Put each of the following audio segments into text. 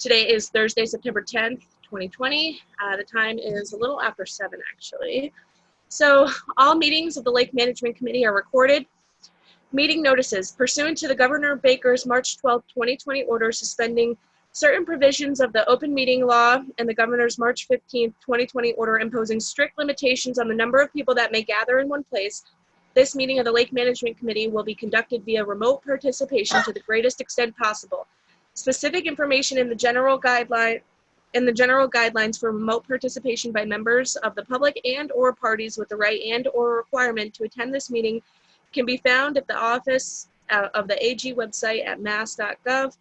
Today is Thursday, September 10th, 2020. The time is a little after 7, actually. So all meetings of the Lake Management Committee are recorded. Meeting notices. Pursuant to the Governor Baker's March 12, 2020 order suspending certain provisions of the open meeting law and the Governor's March 15, 2020 order imposing strict limitations on the number of people that may gather in one place, this meeting of the Lake Management Committee will be conducted via remote participation to the greatest extent possible. Specific information in the general guidelines for remote participation by members of the public and or parties with the right and or requirement to attend this meeting can be found at the office of the AG website at mass.gov.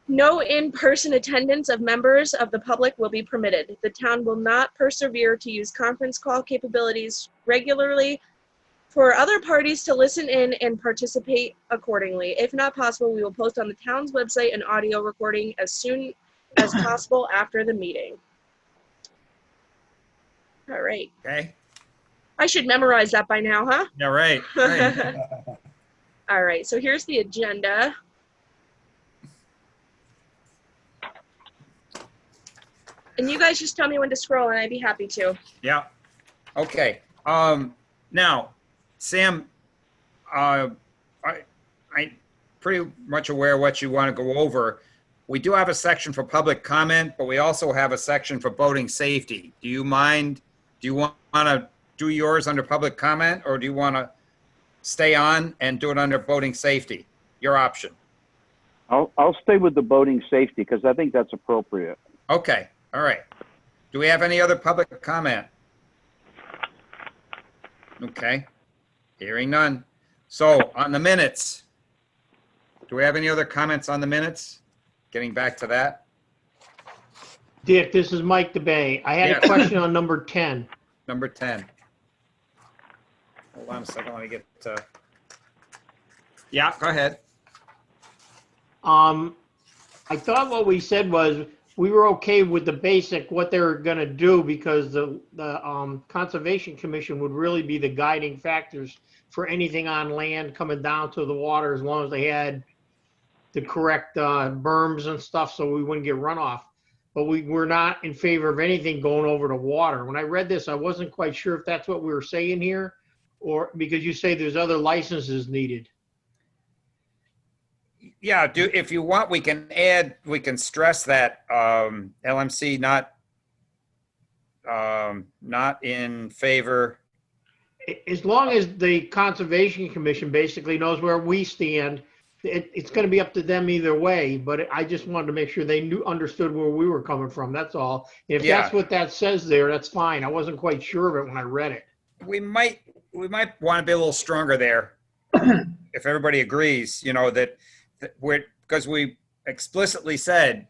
No in-person attendance of members of the public will be permitted. The town will not persevere to use conference call capabilities regularly for other parties to listen in and participate accordingly. If not possible, we will post on the town's website an audio recording as soon as possible after the meeting. All right. Okay. I should memorize that by now, huh? Yeah, right. Right. All right, so here's the agenda. And you guys just tell me when to scroll and I'd be happy to. Yeah. Okay. Now, Sam, I'm pretty much aware of what you want to go over. We do have a section for public comment, but we also have a section for boating safety. Do you mind? Do you want to do yours under public comment, or do you want to stay on and do it under boating safety? Your option. I'll stay with the boating safety because I think that's appropriate. Okay. All right. Do we have any other public comment? Okay. Hearing none. So on the minutes, do we have any other comments on the minutes? Getting back to that. Dick, this is Mike DeBay. I had a question on number 10. Number 10. Hold on a second. Let me get to. Yeah, go ahead. I thought what we said was we were okay with the basic, what they were going to do, because the Conservation Commission would really be the guiding factors for anything on land coming down to the water, as long as they had the correct berms and stuff so we wouldn't get runoff. But we were not in favor of anything going over to water. When I read this, I wasn't quite sure if that's what we were saying here, or because you say there's other licenses needed. Yeah, if you want, we can stress that LMC not in favor. As long as the Conservation Commission basically knows where we stand, it's going to be up to them either way. But I just wanted to make sure they understood where we were coming from. That's all. If that's what that says there, that's fine. I wasn't quite sure of it when I read it. We might want to be a little stronger there, if everybody agrees. You know that because we explicitly said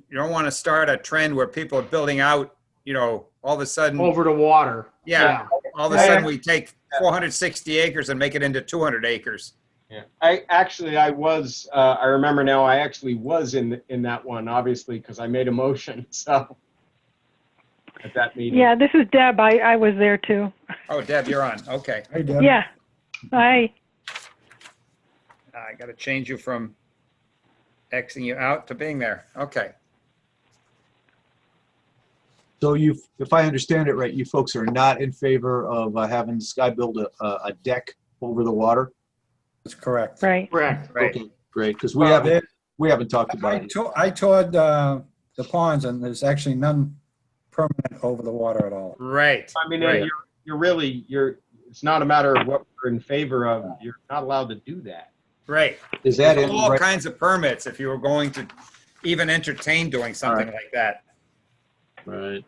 you don't want to start a trend where people are building out. You know, all of a sudden over the water. Yeah. All of a sudden we take 460 acres and make it into 200 acres. Yeah, I was, I remember now, I actually was in that one, obviously, because I made a motion, so, at that meeting. Yeah, this is Deb. I was there too. Oh, Deb, you're on. Okay. Hey, Deb. Yeah. Hi. I got to change you from Xing you out to being there. Okay. So if I understand it right, you folks are not in favor of having Sky build a deck over the water? That's correct. Right. Correct. Right. Okay, great, because we haven't talked about it. I toured the ponds, and there's actually none permanent over the water at all. Right. I mean, Right. it's not a matter of what we're in favor of. You're not allowed to do that. Right. Is that There's in all right? kinds of permits if you were going to even entertain doing something like that. Right.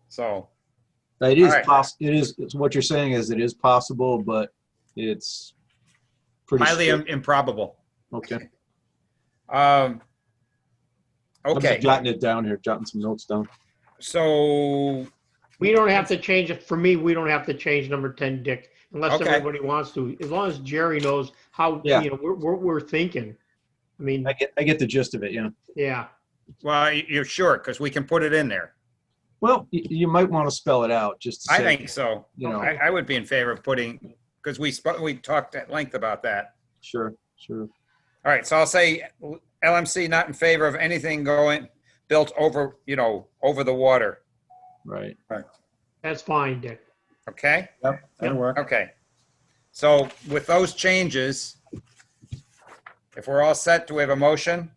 So. It is All right. possible. It's what you're saying is it is possible, but it's pretty Highly strict. improbable. Okay. Okay. I'm just jotting it down here, jotting some notes down. So. We don't have to change it. For me, we don't have to change number 10, Dick, unless Okay. everybody wants to. As long as Jerry knows how, Yeah. we're thinking. I mean, I get the gist of it, yeah. yeah. Well, you're sure, because we can put it in there. Well, you might want to spell it out just to I say, think so. you know. I would be in favor of putting, because we talked at length about that. Sure. All right, so I'll say LMC not in favor of anything built over, over the water. Right. That's fine, Dick. Okay? Yep, that'll work. Okay. So with those changes, if we're all set, do we have a motion?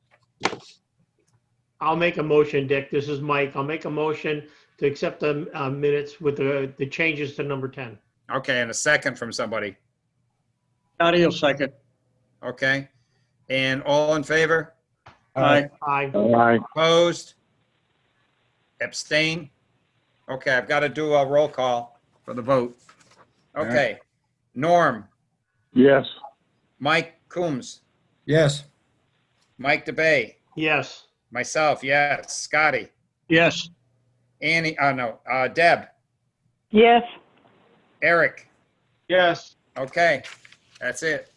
I'll make a motion, Dick. This is Mike. I'll make a motion to accept the minutes with the changes to number 10. Okay, and a second from somebody. Scotty will second. Okay. And all in favor? Aye. Aye. Aye. Opposed? Abstain? Okay, I've got to do a roll call for the vote. Okay. Norm, Yes. Mike Coombs, Yes, Mike DeBay, Yes. myself, yes. Scotty, Yes. Annie, Deb, Yes. Eric. Yes. Okay, that's it.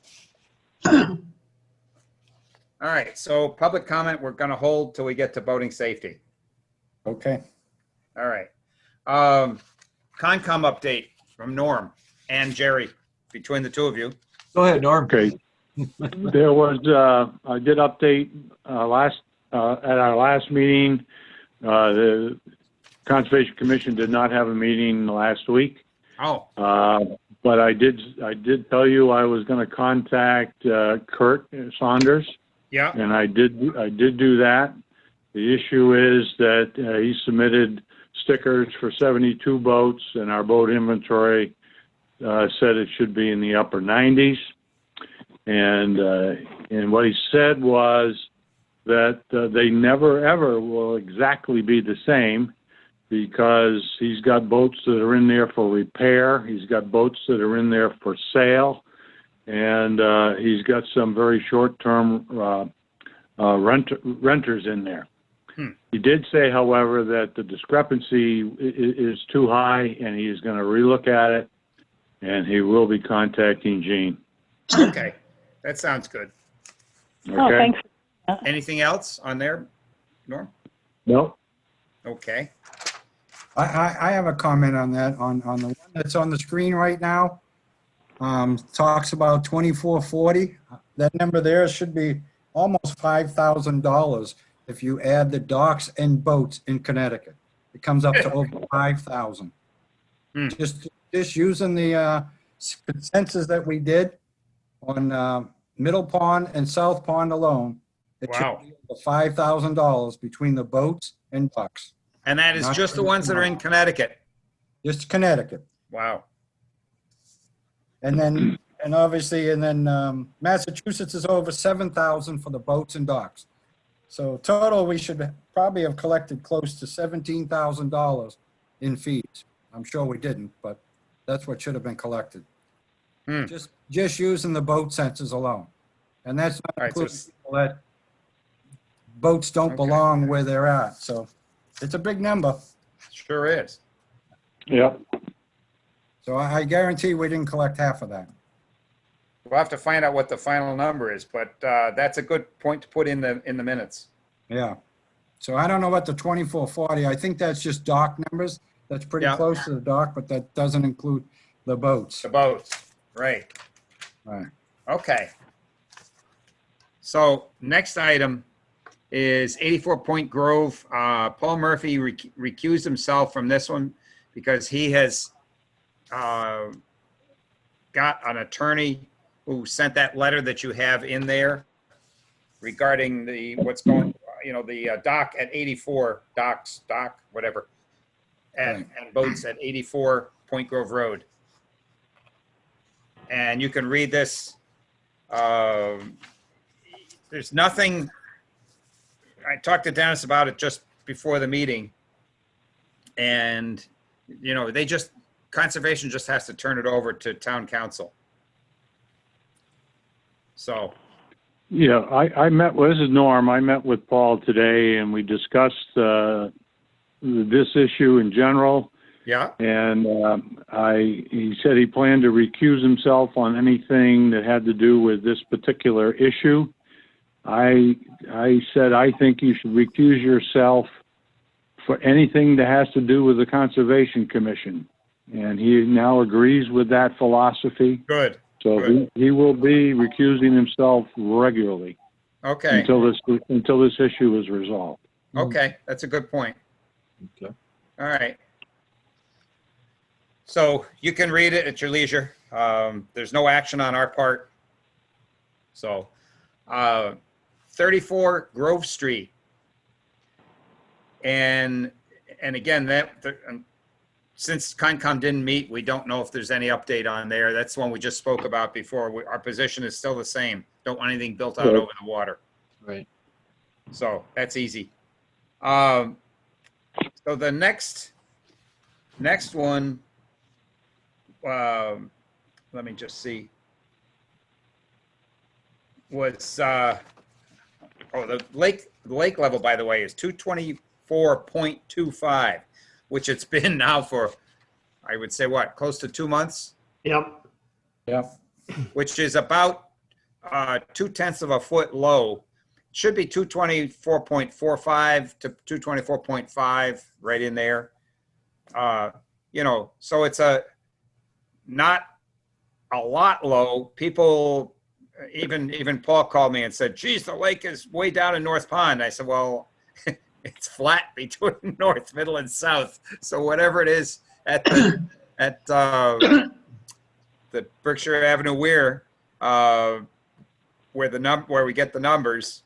All right, so public comment, we're going to hold till we get to boating safety. okay. All right. Concom update from Norm and Jerry, between the two of you. Go ahead, Norm. Okay. There was, I did update, at our last meeting, the Conservation Commission did not have a meeting last week. Oh, But I did tell you I was gonna contact, Kurt Saunders, yeah, and I did do that. The issue is that, he submitted stickers for 72 boats, and our boat inventory, said it should be in the upper 90s. And what he said was that they never ever will exactly be the same, because he's got boats that are in there for repair, he's got boats that are in there for sale, and he's got some very short-term renters in there. He did say, however, that the discrepancy is too high, and he is going to relook at it, and he will be contacting Gene. okay. That sounds good. Oh, Okay? thanks. Anything else on there, Norm? No? Okay. I have a comment on that, on the one that's on the screen right now. Talks about 2440. That number there should be almost $5,000 if you add the docks and boats in Connecticut. It comes up to over 5,000. Hmm. Just using the consensus that we did on Middle Pond and South Pond alone. It should Wow. be over $5,000 between the boats and docks. And that is Not just the ones that are in Connecticut. Just Connecticut. Wow. And then, Massachusetts is over 7,000 for the boats and docks. So total, we should probably have collected close to $17,000 in fees. I'm sure we didn't, but that's what should have been collected. Hmm. Just using the boat census alone. And that's All not right, so including people that boats don't Okay. belong where they're at. So it's a big number. Sure is. Yep. So I guarantee we didn't collect half of that. We'll have to find out what the final number is, but that's a good point to put in the minutes. Yeah. So I don't know what the 2440, I think that's just dock numbers. That's pretty Yeah. close to the dock, but that doesn't include the boats. The boats, right. Right. Okay. So next item is 84 Point Grove. Paul Murphy recused himself from this one because he has got an attorney who sent that letter that you have in there regarding the dock at 84, dock, whatever, and boats at 84 Point Grove Road. And you can read this. There's nothing, I talked to Dennis about it just before the meeting. And, Conservation just has to turn it over to town council. So, Yeah, I met, this is Norm, I met with Paul today, and we discussed this issue in general. yeah, And he said he planned to recuse himself on anything that had to do with this particular issue. I said, I think you should recuse yourself for anything that has to do with the Conservation Commission. And he now agrees with that philosophy. good. So Good. he will be recusing himself regularly. Okay, until this issue is resolved. okay, that's a good point. Okay. All right. So you can read it at your leisure. There's no action on our part. So, 34 Grove Street. And again, since Concom didn't meet, we don't know if there's any update on there. That's one we just spoke about before. Our position is still the same. Don't want anything built out Right. over the water. Right. So that's easy. So the next one, let me just see, was, the lake level, by the way, is 224.25, which it's been now for, I would say, what, close to 2 months, Yep. Yep. which is about 0.2 of a foot low. Should be 224.45 to 224.5, right in there. So it's not a lot low. People, even Paul called me and said, geez, the lake is way down in North Pond. I said, well, it's flat between north, middle, and south. So whatever it is at the Berkshire Avenue Weir, where we get the numbers,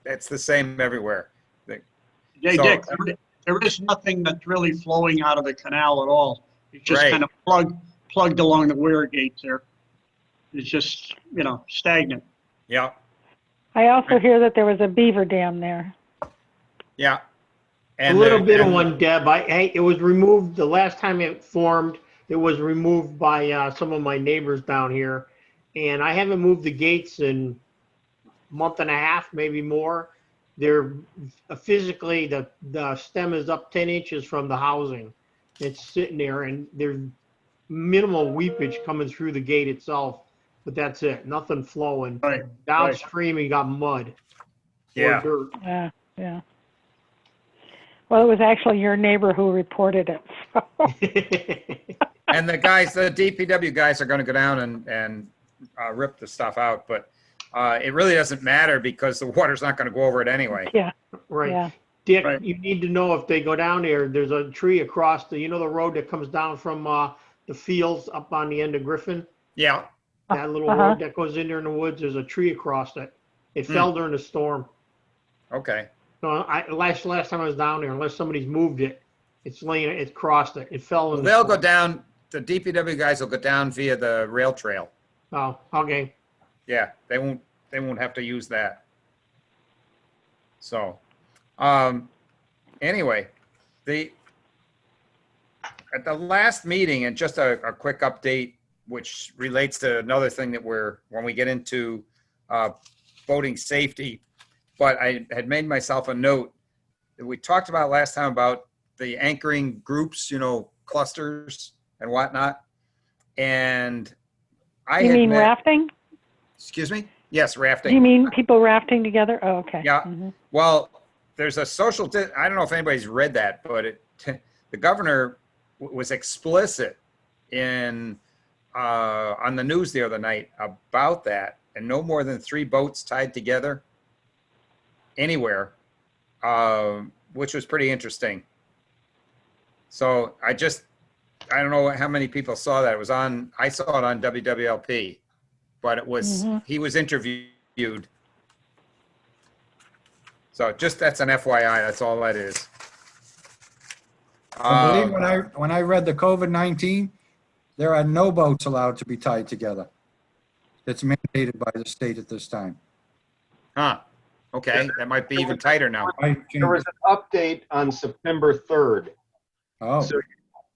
it's the same everywhere. Hey, So- Dick, there is nothing that's really flowing out of the canal at all. It's just Right. kind of plugged along the weir gates there. It's just, stagnant. Yeah, I also hear that there was a beaver dam there. yeah. A little bit of and- one, Deb. It was removed, the last time it formed, it was removed by some of my neighbors down here. And I haven't moved the gates in a month and a half, maybe more. They're physically, the stem is up 10 inches from the housing. It's sitting there and there's minimal weepage coming through the gate itself, but that's it. Nothing flowing. Right. Downstream, you got mud. Yeah. Or dirt. Yeah, yeah. Well, it was actually your neighbor who reported it. So. And the DPW guys are going to go down and rip the stuff out, but it really doesn't matter because the water's not going to go over it anyway. Yeah, Right. yeah. Dick, Right. you need to know if they go down there, there's a tree across the road that comes down from the fields up on the end of Griffin? Yeah, That little Uh-huh. road that goes in there in the woods, there's a tree across it. It fell during the storm. okay. So last time I was down there, unless somebody's moved it, it crossed it. It fell in the They'll go storm. down, the DPW guys will go down via the rail trail. Oh, okay. Yeah, they won't have to use that. So, anyway, at the last meeting, and just a quick update, which relates to another thing that when we get into boating safety, but I had made myself a note that we talked about last time about the anchoring groups, clusters and whatnot. And I You had mean met- rafting? Excuse me? Yes, rafting. Do you mean people rafting together? Oh, okay. Yeah. Mhm. Well, there's a I don't know if anybody's read that, but the governor was explicit on the news the other night about that, and no more than 3 boats tied together anywhere, which was pretty interesting. So I don't know how many people saw that. I saw it on WWLP, but he was interviewed. So that's an FYI, that's all that is. I believe when I read the COVID-19, there are no boats allowed to be tied together. It's mandated by the state at this time. Huh, okay, that might be even tighter now. There was an update on September 3rd. Oh, So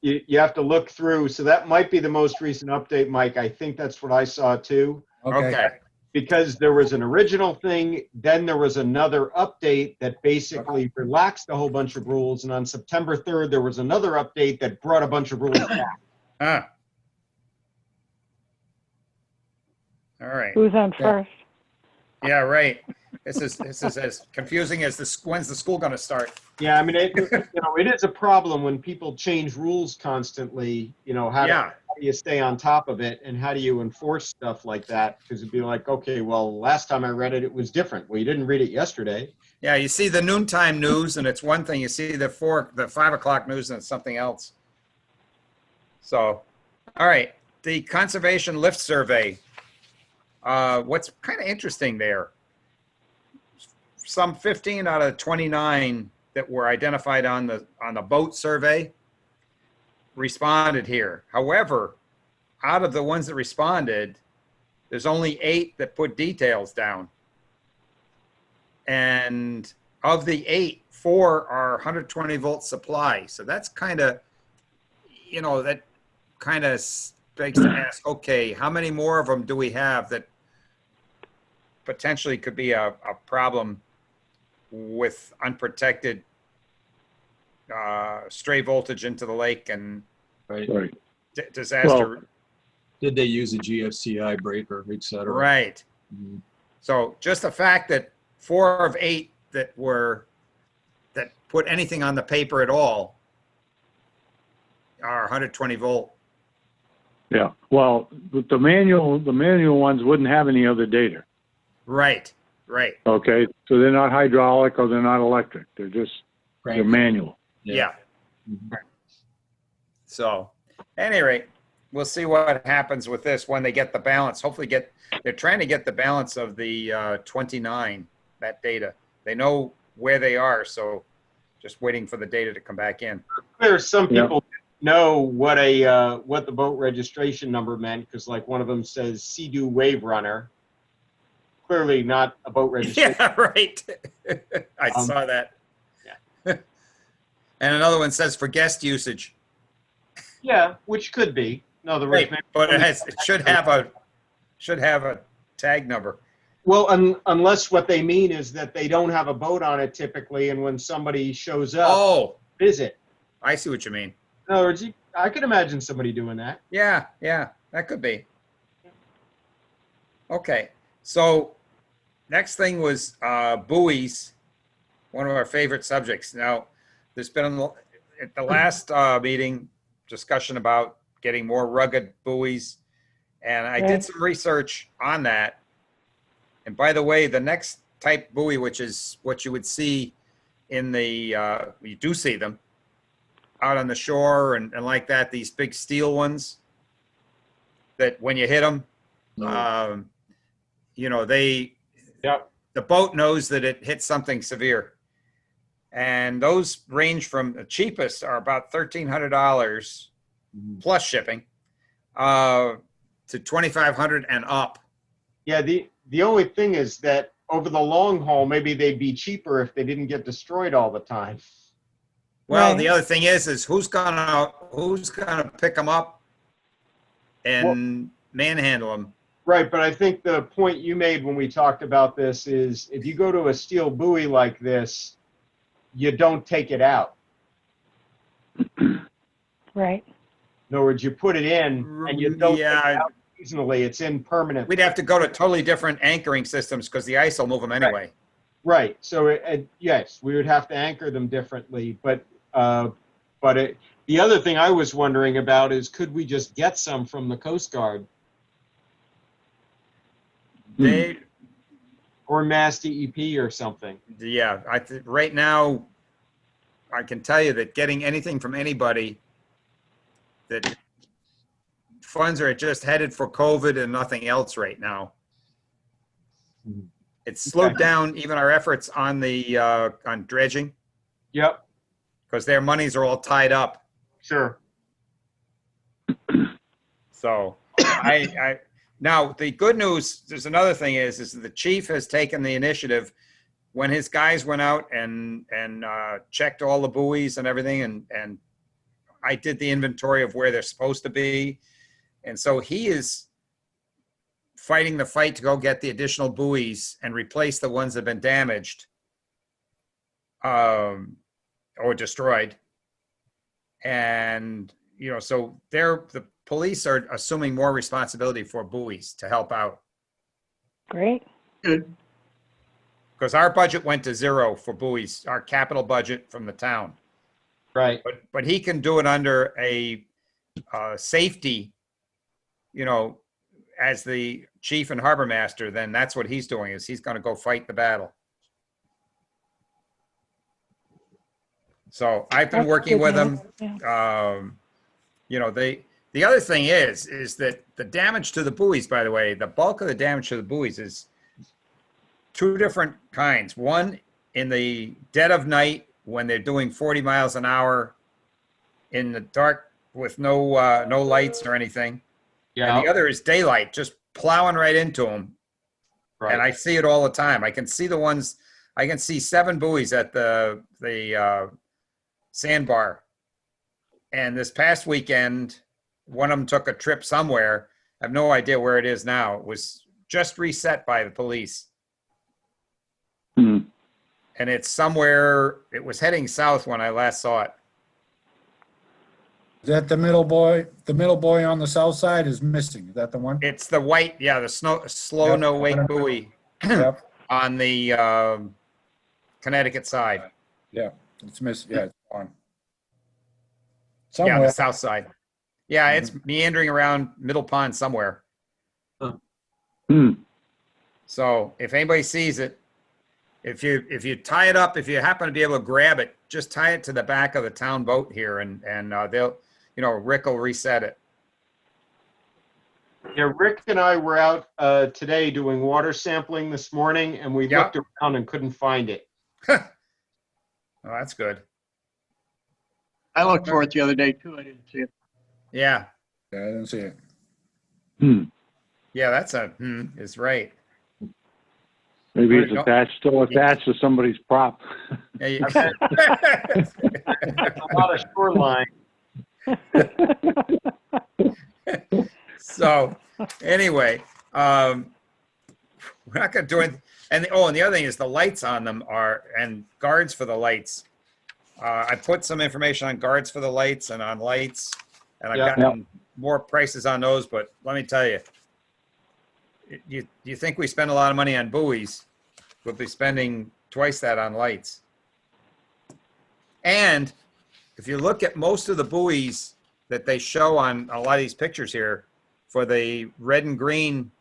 you have to look through. So that might be the most recent update, Mike. I think that's what I saw too. okay. Because there was an original thing, then there was another update that basically relaxed a whole bunch of rules. And on September 3rd, there was another update that brought a bunch of rules back. Huh. All right, Who's on first? yeah, right. This is as confusing as when's the school gonna start? Yeah, I mean, it is a problem when people change rules constantly, how Yeah, to do you stay on top of it and how do you enforce stuff like that? Because it'd be like, okay, well, last time I read it, it was different. Well, you didn't read it yesterday. Yeah, you see the noontime news and it's one thing. You see the 5 o'clock news and it's something else. So, all right, the conservation lift survey. What's kind of interesting there, some 15 out of 29 that were identified on the boat survey responded here. However, out of the ones that responded, there's only 8 that put details down. And of the 8, 4 are 120 volt supply. So that's kind of, that kind of begs to ask, okay, how many more of them do we have that potentially could be a problem with unprotected stray voltage into the lake and Right. Right. disaster? Did they use a GFCI breaker, et cetera? Right. Mhm. So just the fact that 4 of 8 that put anything on the paper at all are 120 volt. Yeah. Well, the manual ones wouldn't have any other data. Right. Right. Okay. So they're not hydraulic or they're not electric. They're manual. Yeah. Mhm. So, at any rate, we'll see what happens with this when they get the balance. Hopefully they're trying to get the balance of the 29, that data. They know where they are, so just waiting for the data to come back in. There's some Yeah. people know what the boat registration number meant because like one of them says Sea-Doo Wave Runner. Clearly not a boat registration. Yeah, right. I saw that. Yeah. And another one says for guest usage. Yeah, which could be. In other words, Right, but it should have a tag number. well, unless what they mean is that they don't have a boat on it typically, and when somebody shows up, Oh, visit. I see what you mean. In other words, I could imagine somebody doing that. Yeah, that could be. Okay, so next thing was buoys, one of our favorite subjects. Now, there's been at the last meeting discussion about getting more rugged buoys, and I did some research on that. And by the way, the next type buoy, which is what you would see in the, you do see them out on the shore and like that, these big steel ones that when you hit them, the boat knows that it hit something severe. And those range from the cheapest are about $1,300 plus shipping to $2,500 and up. Yeah, the only thing is that over the long haul, maybe they'd be cheaper if they didn't get destroyed all the time. Well, Right. the other thing is who's gonna pick them up and manhandle them? Right, but I think the point you made when we talked about this is if you go to a steel buoy like this, you don't take it out. Right. In other words, you put it in and you don't take it Yeah, out seasonally. It's in permanently. we'd have to go to totally different anchoring systems because the ice will move them anyway. Right. So yes, we would have to anchor them differently. But the other thing I was wondering about is could we just get some from the Coast Guard They, or Mass DEP or something? yeah, right now, I can tell you that getting anything from anybody, that funds are just headed for COVID and nothing else right now. It's slowed down even our efforts on the on dredging Yep. because their monies are all tied up. Sure. So now the good news, there's another thing is the chief has taken the initiative when his guys went out and checked all the buoys and everything. And I did the inventory of where they're supposed to be. And so he is fighting the fight to go get the additional buoys and replace the ones that have been damaged or destroyed. And, so the police are assuming more responsibility for buoys to help out. Great. Good. Because our budget went to zero for buoys, our capital budget from the town. Right. But he can do it under a safety you know, as the chief and harbor master, then that's what he's doing, is he's going to go fight the battle. So I've been That's working good with news, them. yeah. You know, the other thing is that the damage to the buoys, by the way, the bulk of the damage to the buoys is two different kinds. One, in the dead of night when they're doing 40 miles an hour in the dark with no lights or anything. And the other is daylight, just plowing right into them. Right. And I see it all the time. I can see the ones, I can see 7 buoys at the sandbar. And this past weekend, one of them took a trip somewhere. I have no idea where it is now. It was just reset by the police. Hmm. And it's somewhere, it was heading south when I last saw it. Is that the middle buoy? The middle buoy on the south side is missing. Is that the one? It's the white, yeah, the slow Yep. no wake buoy Yep, on the Connecticut side. yeah, it's missing, yeah, it's gone. Yeah, the Somewhere, south side. Yeah, it's meandering around Middle Pond somewhere. Hmm. So if anybody sees it, if you tie it up, if you happen to be able to grab it, just tie it to the back of the town boat here, and they'll, you know, Rick will reset it. Yeah, Rick and I were out today doing water sampling this morning, and we Yeah. looked around and couldn't find it. Oh, that's good. I looked for it the other day too. I didn't see it. Yeah, yeah, I didn't see it. Hmm. yeah, that's is right. Maybe Or it's no- attached, still attached to somebody's prop. Yeah, you- A lot of shoreline. So anyway, we're not gonna do it. And the other thing is the lights on them and guards for the lights. I put some information on guards for the lights and on lights, and I've Yeah. gotten more prices on those, but let me tell you, you think we spend a lot of money on buoys, we'll be spending twice that on lights. And if you look at most of the buoys that they show on a lot of these pictures here, for the red and green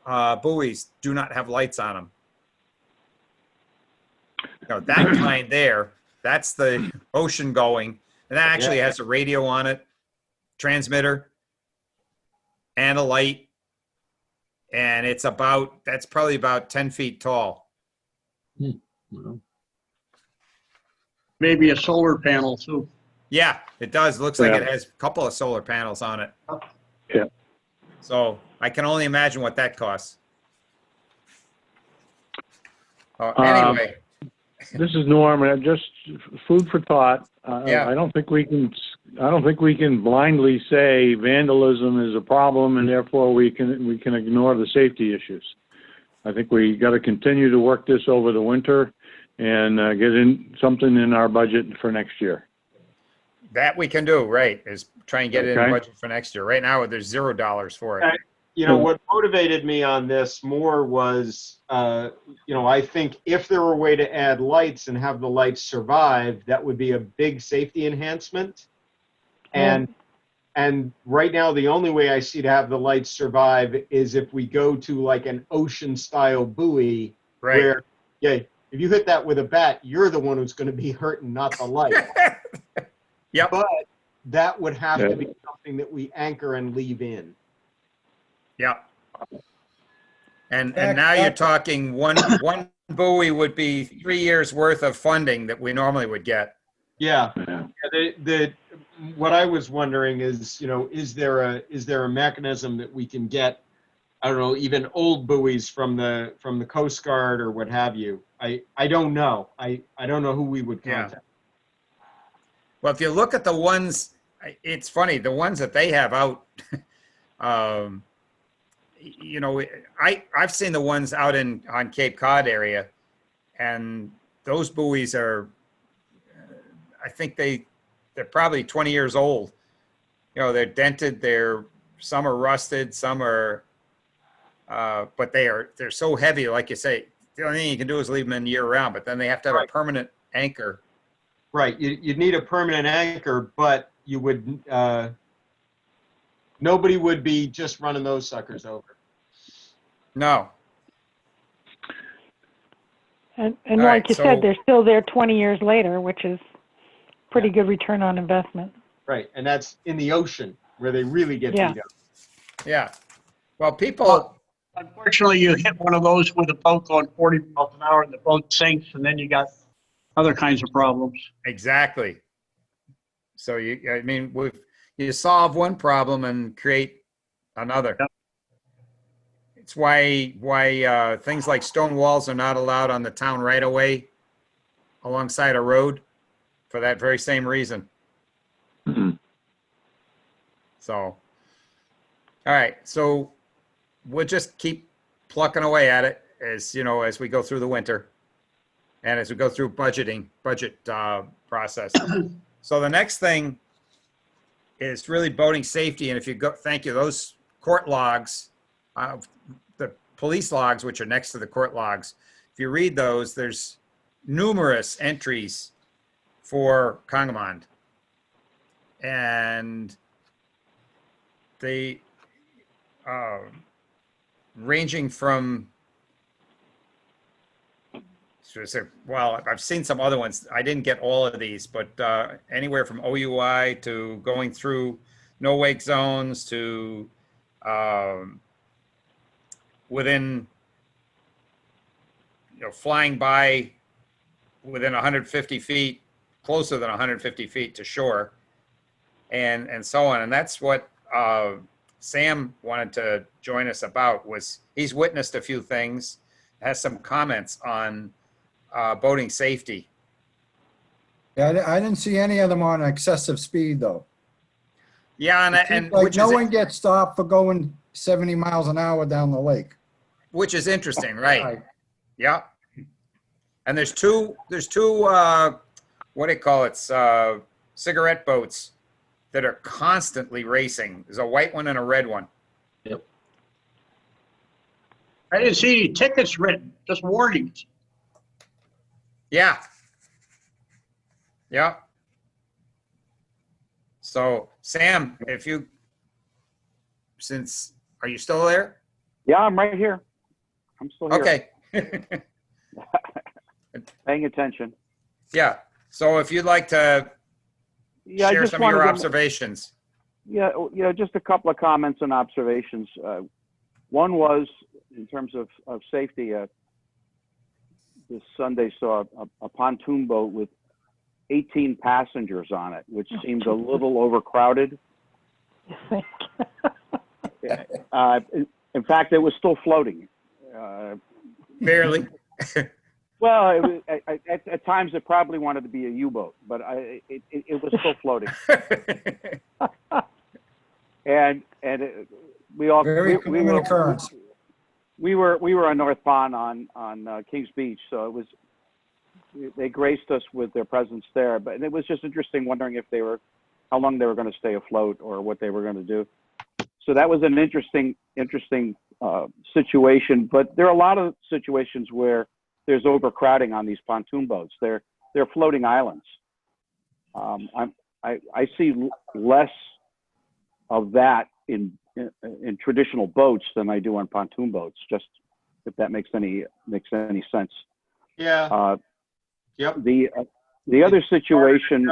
buoys, do not have lights on them. You know, that kind there, that's the ocean going, and that actually has a radio on it, transmitter, and a light, and that's probably about 10 feet tall. Maybe a solar panel too. Yeah, it does. Looks like Yeah. it has a couple of solar panels on it. Yeah. So I can only imagine what that costs. Anyway, This is Norm, and just food for thought. Yeah. I don't think we can blindly say vandalism is a problem and therefore we can ignore the safety issues. I think we got to continue to work this over the winter and get in something in our budget for next year. that we can do, right, is try and get it in the Okay. budget for next year. Right now, there's $0 for it. You know, what motivated me on this more was, you know, I think if there were a way to add lights and have the lights survive, that would be a big safety enhancement. And right now, the only way I see to have the lights survive is if we go to like an ocean-style buoy Right. where, yeah, if you hit that with a bat, you're the one who's going to be hurt and not the light. Yep. But that would have Yeah. to be something that we anchor and leave in. Yep. And now you're talking one buoy would be 3 years worth of funding that we normally would get. Yeah. Yeah. What I was wondering is, you know, is there a mechanism that we can get, I don't know, even old buoys from the Coast Guard or what have you? I don't know. I don't know who we would Yeah. contact. Well, if you look at the ones, it's funny, the ones that they have out, you know, I've seen the ones out on Cape Cod area, and those buoys are, I think they're probably 20 years old. You know, they're dented, some are rusted, some are, but they're so heavy, like you say, the only thing you can do is leave them in year round, but then they have to have a Right. permanent anchor. Right. You'd need a permanent anchor, but you would nobody would be just running those suckers over. No. And All like right, you so- said, they're still there 20 years later, which is pretty good return on investment. Right, and that's in the ocean where they really get Yeah. beat up. Yeah. Well, people, Well, unfortunately, you hit one of those with a boat going 40 miles an hour and the boat sinks, and then you got other kinds of problems. exactly. So you solve one problem and create another. Yep. It's why things like stone walls are not allowed on the town right away alongside a road for that very same reason. So, all right. So we'll just keep plucking away at it as we go through the winter and as we go through budget process. So the next thing is really boating safety. And if you go, thank you, those court logs, the police logs, which are next to the court logs, if you read those, there's numerous entries for Congamond. And they ranging from, well, I've seen some other ones. I didn't get all of these, but anywhere from OUI to going through no wake zones to within, flying by within 150 feet, closer than 150 feet to shore, and so on. And that's what Sam wanted to join us about. Was he's witnessed a few things, has some comments on boating safety. Yeah, I didn't see any of them on excessive speed, though. Yeah, It seems like no one gets stopped for going 70 miles an hour down the lake. which is interesting, right? Yeah. And there's two what do you call it? Cigarette boats that are constantly racing. There's a white one and a red one. I didn't see any tickets written, just warnings. Yeah. Yeah. So Sam, are you still there? Yeah, I'm right here. I'm still here. Okay. Paying attention. Yeah. So if you'd like to Yeah, I share just some of your wanted to- observations. Yeah, just a couple of comments and observations. One was in terms of safety. This Sunday saw a pontoon boat with 18 passengers on it, which seemed a little overcrowded. In fact, it was still floating. Barely. Well, at times it probably wanted to be a U-boat, but it was still floating. We all Very we common were occurrence. we were on North Pond on Kings Beach, so they graced us with their presence there. But it was just interesting wondering how long they were going to stay afloat or what they were going to do. So that was an interesting situation. But there are a lot of situations where there's overcrowding on these pontoon boats. They're floating islands. I see less of that in traditional boats than I do on pontoon boats. Just if that makes any sense. Yeah. Yep. The other situation.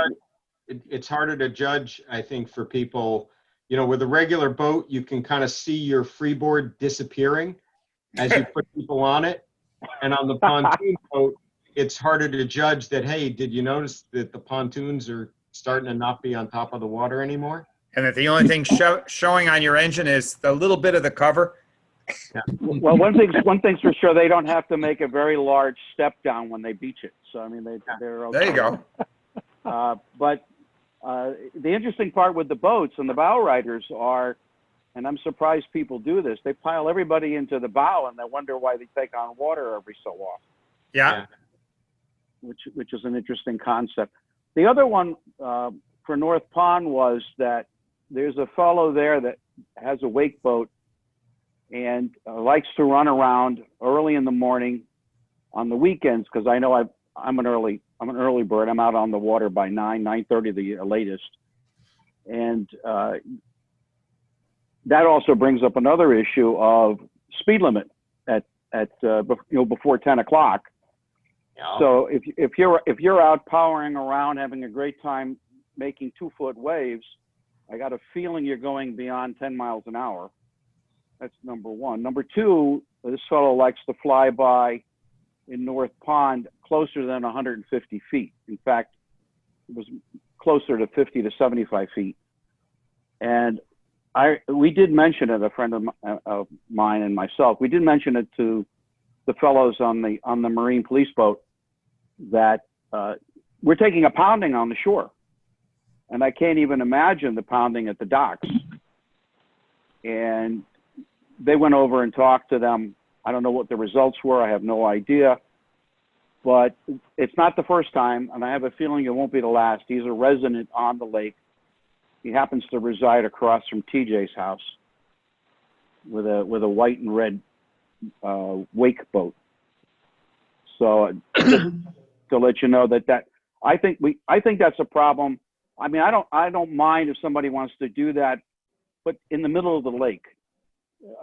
It's harder to judge, I think, for people. With a regular boat, you can kind of see your freeboard disappearing as you put people on it. And on the pontoon boat, it's harder to judge that, hey, did you notice that the pontoons are starting to not be on top of the water anymore? And that the only thing showing on your engine is the little bit of the cover. Yeah. Well, one thing's for sure, they don't have to make a very large step down when they beach it. So I mean, they're okay. There you go. But the interesting part with the boats and the bow riders are, and I'm surprised people do this, they pile everybody into the bow and they wonder why they take on water every so often. Yeah. Which is an interesting concept. The other one for North Pond was that there's a fellow there that has a wake boat and likes to run around early in the morning on the weekends, because I know I'm an early bird. I'm out on the water by 9:30 the latest, and that also brings up another issue of speed limit before 10 o'clock. Yeah. So if you're out powering around, having a great time making 2-foot waves, I got a feeling you're going beyond 10 miles an hour. That's number one. Number two, this fellow likes to fly by in North Pond closer than 150 feet. In fact, it was closer to 50 to 75 feet. And we did mention it, a friend of mine and myself, we did mention it to the fellows on the Marine police boat that we're taking a pounding on the shore. And I can't even imagine the pounding at the docks. And they went over and talked to them. I don't know what the results were. I have no idea. But it's not the first time, and I have a feeling it won't be the last. He's a resident on the lake. He happens to reside across from TJ's house with a white and red wake boat. So just to let you know that I think that's a problem. I mean, I don't mind if somebody wants to do that, but in the middle of the lake,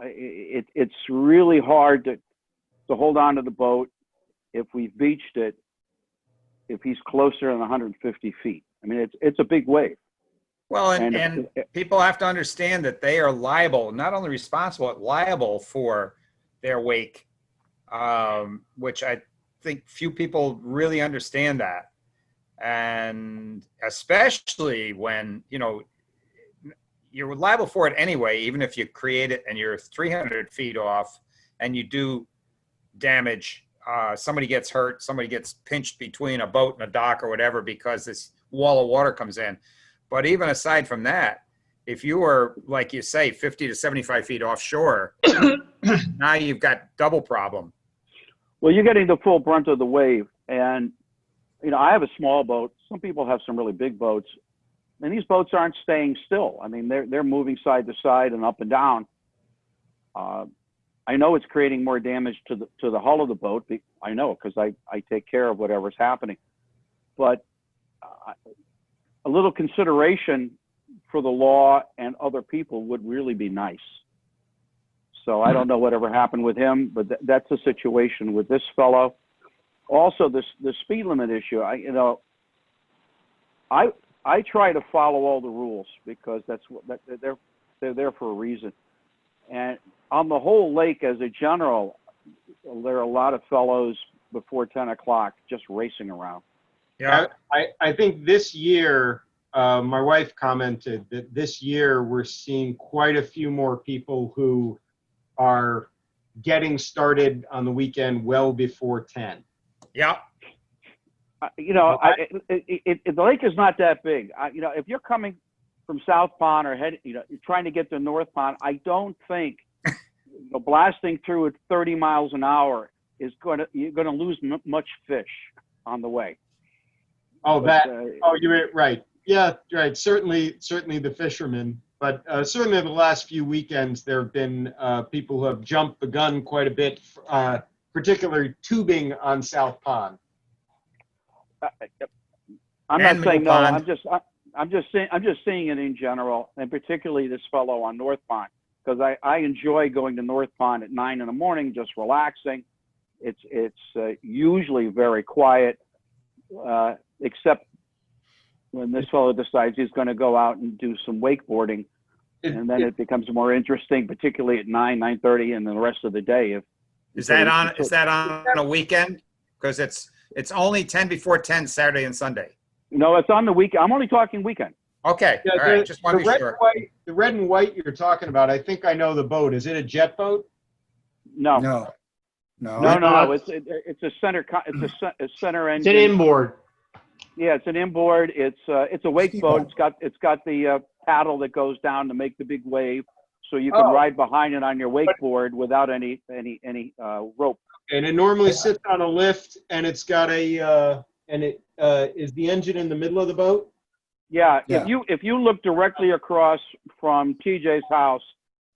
it's really hard to hold on to the boat if we've beached it, if he's closer than 150 feet. I mean, it's a big wave. Well, and people have to understand that they are liable, not only responsible, but liable for their wake, which I think few people really understand that. And especially when, you're liable for it anyway, even if you create it and you're 300 feet off and you do damage, somebody gets hurt, somebody gets pinched between a boat and a dock or whatever because this wall of water comes in. But even aside from that, if you were, like you say, 50 to 75 feet offshore, now you've got double problem. Well, you're getting the full brunt of the wave. And, I have a small boat. Some people have some really big boats. And these boats aren't staying still. I mean, they're moving side to side and up and down. I know it's creating more damage to the hull of the boat. I know because I take care of whatever's happening. But a little consideration for the law and other people would really be nice. So I don't know whatever happened with him, but that's the situation with this fellow. Also, the speed limit issue. I try to follow all the rules because they're there for a reason. And on the whole lake, as a general, there are a lot of fellows before 10 o'clock just racing around. Yeah. I think this year, my wife commented that this year we're seeing quite a few more people who are getting started on the weekend well before 10. Yeah. The lake is not that big. If you're coming from South Pond or you're trying to get to North Pond, I don't think blasting through at 30 miles an hour you're going to lose much fish on the way. Oh, you're right. Yeah, right. Certainly the fishermen, but certainly the last few weekends there have been people who have jumped the gun quite a bit, particularly tubing on South Pond. I'm And not saying no. Middle I'm just seeing it in general, and particularly this fellow on North Pond, because I enjoy going to North Pond at 9 in the morning, just relaxing. It's usually very quiet, except when this fellow decides he's going to go out and do some wakeboarding, and then it becomes more interesting, particularly at 9:30, and then the rest of the day. Is that on a weekend? Because it's only 10 before 10 Saturday and Sunday. No, it's on the weekend. I'm only talking weekend. Okay. Yeah, all right. Just want to be sure. The red and white you're talking about, I think I know the boat. Is it a jet boat? No. No. It's a center. It's a center engine. It's an inboard. Yeah, it's an inboard. It's a wake boat. It's got the paddle that goes down to make the big wave, so you can ride behind it on your wakeboard without any rope. And it normally sits on a lift, and it's got is the engine in the middle of the boat? Yeah. Yeah. If you look directly across from TJ's house,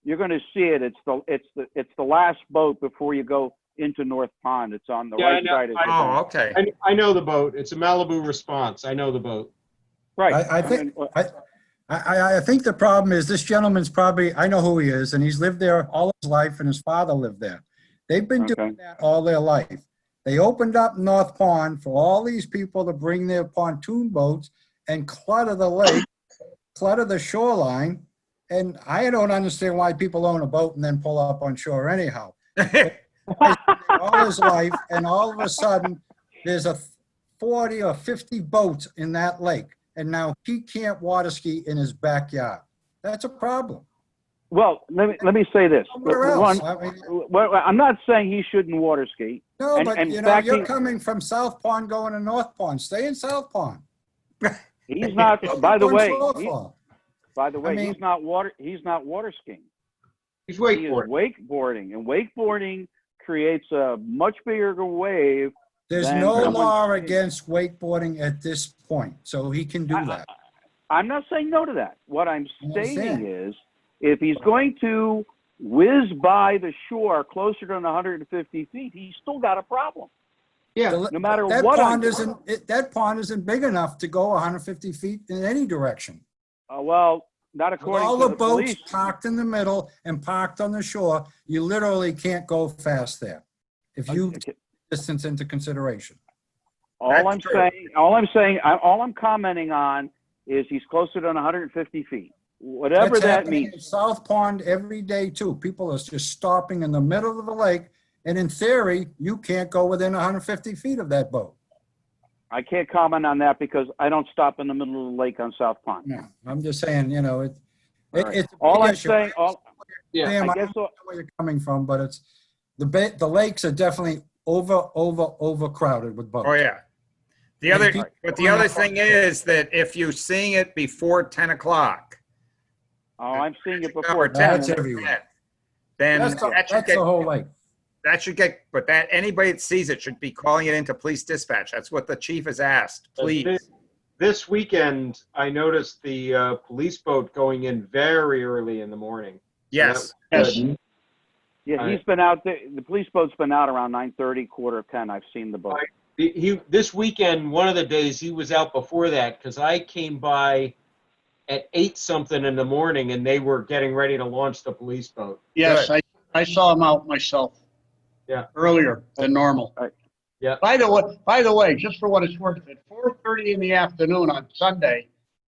you're going to see it. It's the last boat before you go into North Pond. It's on the right side of the boat. Oh, okay. I know the boat. It's a Malibu Response. I know the boat. Right. I I think the problem is this gentleman's probably, I know who he is, and he's lived there all his life, and his father lived there. They've been Okay. doing that all their life. They opened up North Pond for all these people to bring their pontoon boats and clutter the lake, clutter the shoreline, and I don't understand why people own a boat and then pull up on shore anyhow. All his life, and all of a sudden, there's a 40 or 50 boats in that lake, and now he can't water ski in his backyard. That's a problem. Well, let me say this. Somewhere One, else. I mean, well, I'm not saying he shouldn't water ski. no, And- but and you in know, fact, you're he- coming from South Pond going to North Pond. Stay in South Pond. He's not. By the Going way, shortfall. he's not water. He's not water skiing. He's He is wakeboarding. wakeboarding, and wakeboarding creates a much bigger wave. There's Then no someone- law against wakeboarding at this point, so he can do that. I'm not saying no to that. What I'm I understand. stating is, if he's going to whiz by the shore closer than 150 feet, he's still got a problem. Yeah. No matter That what pond I'm isn't, that pond isn't big enough to go 150 feet in any direction. well, not With according all to the the boats police. parked in the middle and parked on the shore, you literally can't go fast there. If you take distance into consideration. All I'm commenting on is he's closer than 150 feet. Whatever That's that happening means. in South Pond every day too. People are just stopping in the middle of the lake, and in theory, you can't go within 150 feet of that boat. I can't comment on that because I don't stop in the middle of the lake on South Pond. No, I'm just saying, you know, All right. it's a All big I'm issue. saying, Yeah, Sam, I I guess don't know where you're coming from, but it's the lakes are definitely overcrowded with boats. Oh, yeah. But the other thing is that if you're seeing it before 10 o'clock, I'm seeing it or before 10, 10. That's everywhere. then That's the whole lake. anybody that sees it should be calling it into police dispatch. That's what the chief has asked, please. This weekend, I noticed the police boat going in very early in the morning. Yes. Yes. Yeah, he's been out there. The police boat's been out around 9:30, 9:45. I've seen the boat. This weekend, one of the days, he was out before that because I came by at 8 something in the morning and they were getting ready to launch the police boat. Yes, I saw him out myself. Yeah. Earlier than normal. Right. Yeah. By the way, just for what it's worth, at 4:30 in the afternoon on Sunday,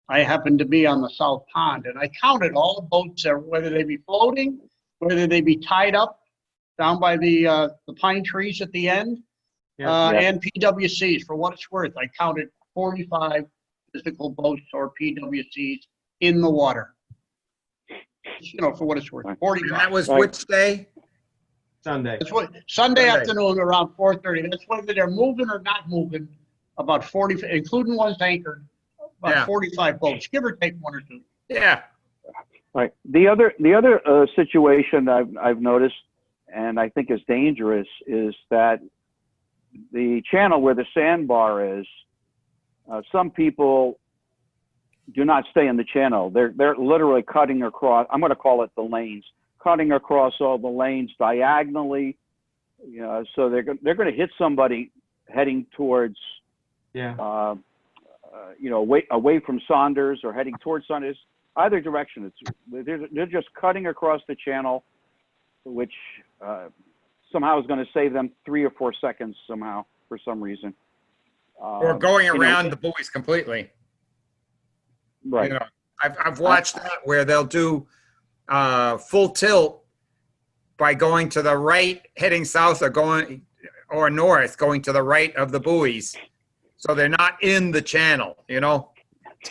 I happened to be on the South Pond, and I counted all the boats there, whether they be floating, whether they be tied up down by the pine trees at the end, Yeah. and PWCs. For what it's worth, I counted 45 physical boats or PWCs in the water. You know, for what it's worth, Right. 45. And that was Right. which day? Sunday. That's what, Sunday Sunday. afternoon around 4:30. That's whether they're moving or not moving, about 40, including ones anchored, about Yeah. 45 boats, give or take one or two. Yeah. Right. The other situation I've noticed, and I think is dangerous, is that the channel where the sandbar is, some people do not stay in the channel. They're literally cutting across. I'm going to call it the lanes, cutting across all the lanes diagonally. You know, so they're going to hit somebody heading towards, Yeah. you know, away from Saunders or heading towards Saunders. Either direction, they're just cutting across the channel, which somehow is going to save them 3 or 4 seconds somehow for some reason. Or going you know, around the buoys completely. Right. You know, I've watched that where they'll do full tilt by going to the right, heading south, or north, going to the right of the buoys. So they're not in the channel, you know?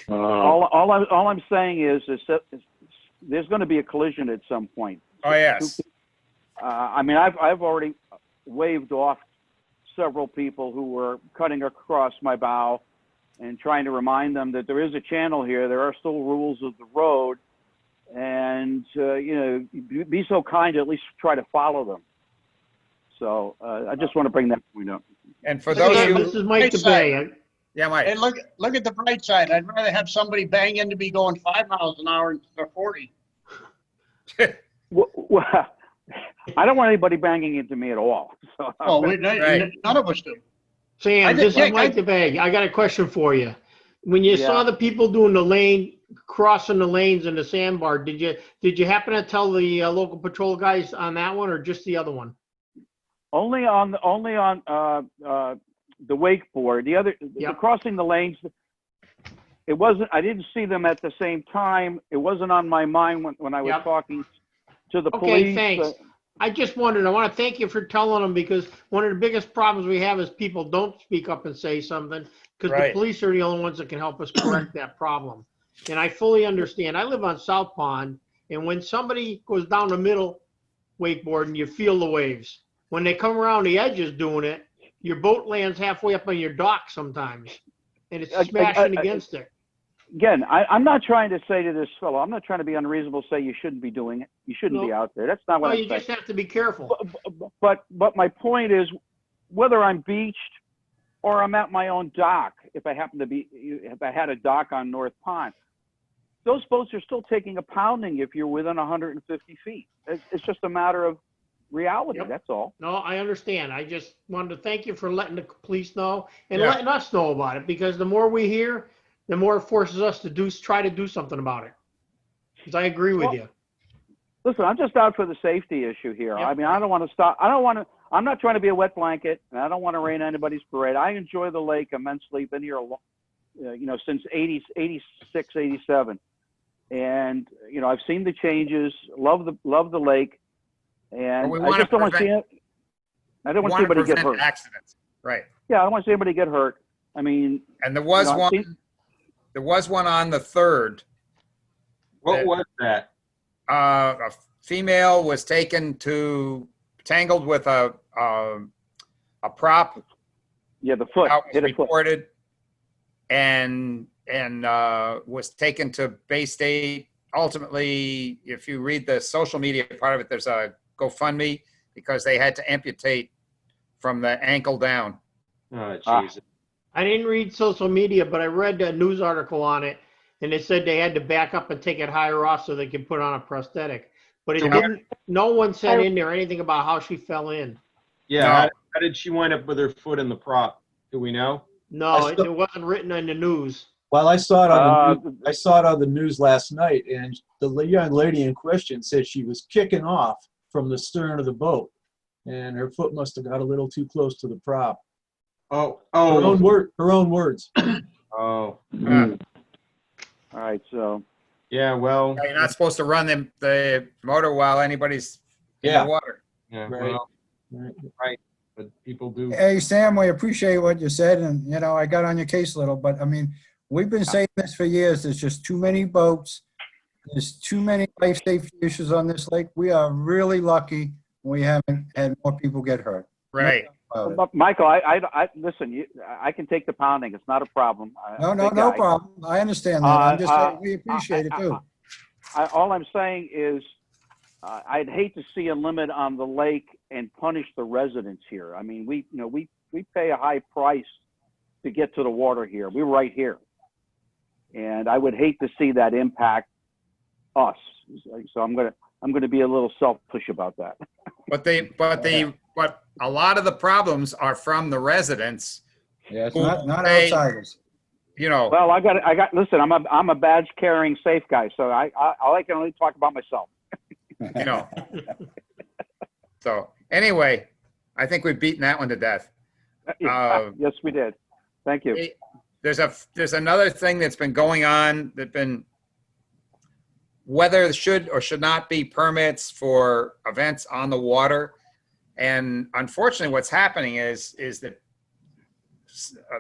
All I'm saying is that there's going to be a collision at some point. Oh, yes. I mean, I've already waved off several people who were cutting across my bow and trying to remind them that there is a channel here. There are still rules of the road, and you know, be so kind to at least try to follow them. So I just want to bring that point up. And for those Hey, of you, this is Mike DeBay. yeah, Mike. And look at the bright side. I'd rather have somebody bang into me going 5 miles an hour instead of 40. Well, I don't want anybody banging into me at all. So, Oh, Right. none of us do. Sam, I this think- is Mike DeBay. I got a question for you. When you saw Yeah. the people doing the lane, crossing the lanes in the sandbar, did you happen to tell the local patrol guys on that one or just the other one? Only on the wakeboard. The Yep. crossing the lanes. It wasn't. I didn't see them at the same time. It wasn't on my mind when I was Yep. talking to the Okay, police. thanks. I just wondered, I want to thank you for telling them because one of the biggest problems we have is people don't speak up and say something because the Right. police are the only ones that can help us correct that problem. And I fully understand. I live on South Pond, and when somebody goes down the middle wakeboard and you feel the waves, when they come around the edges doing it, your boat lands halfway up on your dock sometimes, and it's smashing against it. Again, I'm not trying to say to this fellow, I'm not trying to be unreasonable, say you shouldn't be doing it. You shouldn't be No. out there. That's not what Well, I'm you saying. just have to be careful. But my point is, whether I'm beached or I'm at my own dock, if I had a dock on North Pond, those boats are still taking a pounding if you're within 150 feet. It's just a matter of reality. Yep. That's all. No, I understand. I just wanted to thank you for letting the police know and Yeah. letting us know about it because the more we hear, the more it forces us to try to do something about it. Because I agree with Well, you. Listen, I'm just out for the safety issue here. Yep. I mean, I don't want to stop. I'm not trying to be a wet blanket, and I don't want to rain anybody's parade. I enjoy the lake immensely. Been here, since 86, 87. And, I've seen the changes, love the lake. And But we I wanna just don't want to see prevent- it. I don't want to see Want to anybody get prevent hurt. accidents. Right. Yeah, I don't want to see anybody get hurt. I mean, And there was I've one, seen- there was one on the 3rd. What was that? A female was tangled with a prop. yeah, the foot That was hit a foot. reported and was taken to Bay State. Ultimately, if you read the social media part of it, there's a GoFundMe because they had to amputate from the ankle down. Oh, Ah. Jesus. I didn't read social media, but I read a news article on it and it said they had to back up and take it higher off so they could put on a prosthetic. But it Yeah. didn't, no one said in there anything about how she fell in. Yeah. No. How did she wind up with her foot in the prop? Do we know? No, it wasn't written in the news. Well, I saw it on the Uh, I saw it on the news last night, and the young lady in question said she was kicking off from the stern of the boat, and her foot must have got a little too close to the prop. Oh, Her own words. oh. Yeah. all right, so Yeah, well, You're not supposed to run the motor while anybody's in Yeah. the water. yeah, Right. well, Right. but people do. Hey, Sam, we appreciate what you said, and, I got on your case a little, but, I mean, we've been saying this for years, there's just too many boats, there's too many life safety issues on this lake. We are really lucky we haven't had more people get hurt. Right. About it. but Michael, I listen. I can take the pounding. It's not a problem. No Big no guy. problem. I understand that. I'm just saying, we appreciate it too. All I'm saying is, I'd hate to see a limit on the lake and punish the residents here. I mean, we pay a high price to get to the water here. We're right here, and I would hate to see that impact us. So I'm gonna be a little selfish about that. But a lot of the problems are from the residents, Yeah, it's not Hey. outsiders. Well, listen, I'm a badge carrying safe guy, so I can only talk about myself. you know. So anyway, I think we've beaten that one to death. Yes, we did. Thank you. There's another thing that's been going on whether there should or should not be permits for events on the water. And unfortunately, what's happening is that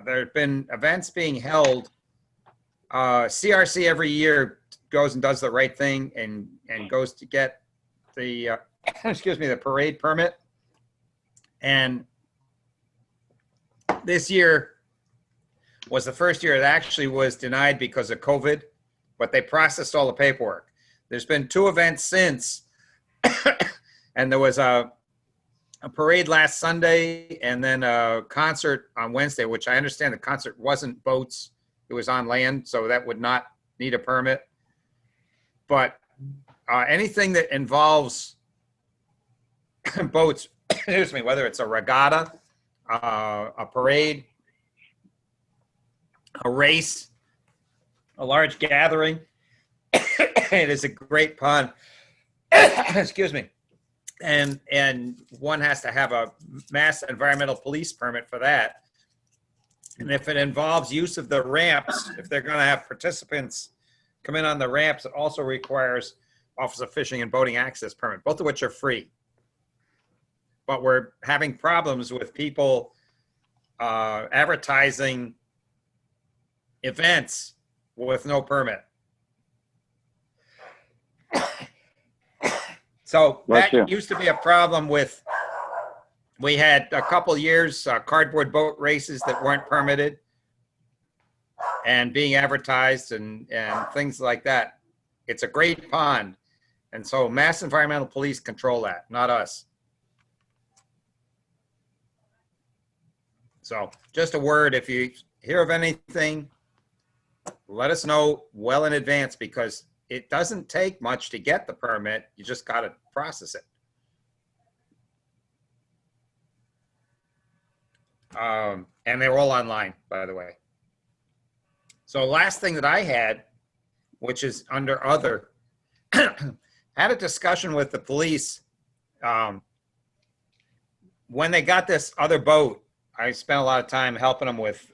there have been events being held. CRC every year goes and does the right thing and goes to get the the parade permit. And this year was the first year it actually was denied because of COVID, but they processed all the paperwork. There's been 2 events since, and there was a parade last Sunday and then a concert on Wednesday, which I understand the concert wasn't boats, it was on land, so that would not need a permit. But anything that involves boats, excuse me, whether it's a regatta, a parade, a race, a large gathering. It is a great pond. Excuse me. And one has to have a mass environmental police permit for that. And if it involves use of the ramps, if they're going to have participants come in on the ramps, it also requires Office of Fishing and Boating Access permit, both of which are free. But we're having problems with people advertising events with no permit. So Bless you. that used to be a problem with, we had a couple years cardboard boat races that weren't permitted and being advertised and things like that. It's a great pond. And so Mass Environmental Police control that, not us. So just a word, if you hear of anything, let us know well in advance, because it doesn't take much to get the permit. You just got to process it. And they're all online, by the way. So last thing that I had, which is under other, had a discussion with the police. When they got this other boat, I spent a lot of time helping them with,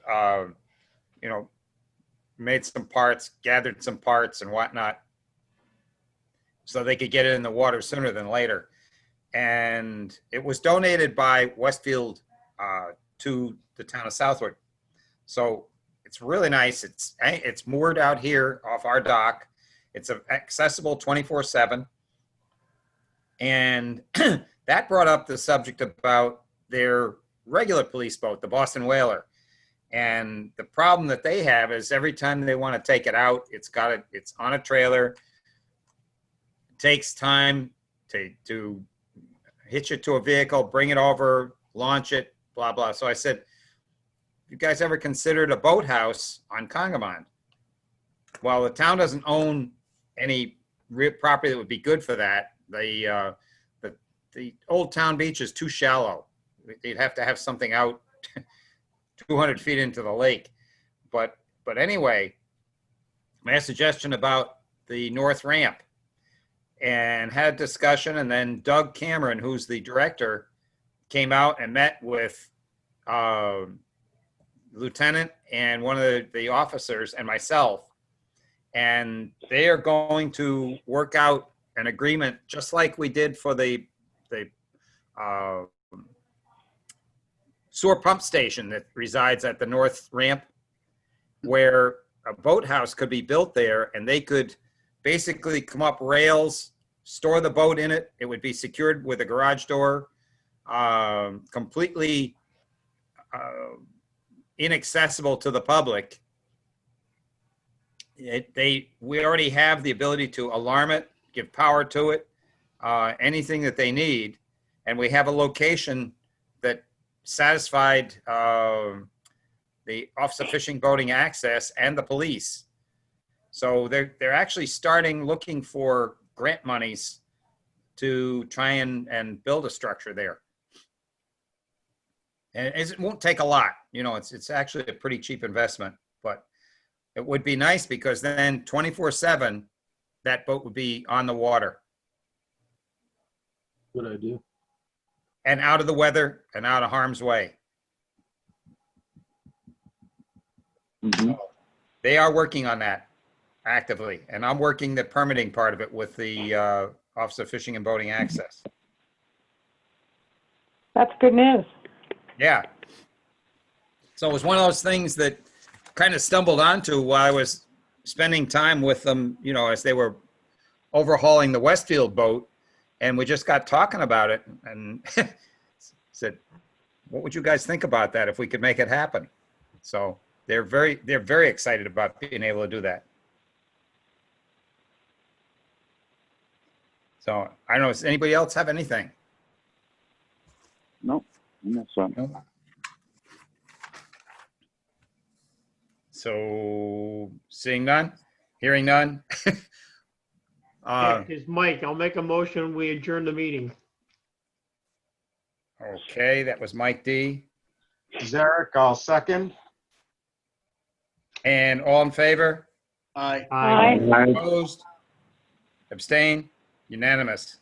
made some parts, gathered some parts and whatnot, so they could get it in the water sooner than later. And it was donated by Westfield to the town of Southwick. So it's really nice. It's moored out here off our dock. It's accessible 24/7. And that brought up the subject about their regular police boat, the Boston Whaler. And the problem that they have is every time they want to take it out, it's on a trailer. It takes time to hitch it to a vehicle, bring it over, launch it, blah, blah. So I said, you guys ever considered a boathouse on Congamon? Well, the town doesn't own any real property that would be good for that. The old town beach is too shallow. They'd have to have something out 200 feet into the lake. But anyway, my suggestion about the north ramp, and had a discussion, and then Doug Cameron, who's the director, came out and met with lieutenant and one of the officers and myself, and they are going to work out an agreement just like we did for the sewer pump station that resides at the north ramp, where a boathouse could be built there, and they could basically come up rails, store the boat in it. It would be secured with a garage door, completely inaccessible to the public. We already have the ability to alarm it, give power to it, anything that they need. And we have a location that satisfied the Office of Fishing, Boating Access and the police. So they're actually looking for grant monies to try and build a structure there. And it won't take a lot. It's actually a pretty cheap investment, but it would be nice, because then 24/7, that boat would be on the water. Good idea. And out of the weather and out of harm's way. Mhm. They are working on that actively, and I'm working the permitting part of it with the Office of Fishing and Boating Access. That's good news. Yeah. So it was one of those things that kind of stumbled onto while I was spending time with them, as they were overhauling the Westfield boat, and we just got talking about it and said, what would you guys think about that if we could make it happen? So they're very excited about being able to do that. So I don't know, does anybody else have anything? No, that's all. No. So seeing none, hearing none. It's Mike. I'll make a motion. We adjourn the meeting. Okay, that was Mike D. Zarek, I'll second. And all in favor? Aye. Aye. Aye. Opposed? Abstain? Unanimous.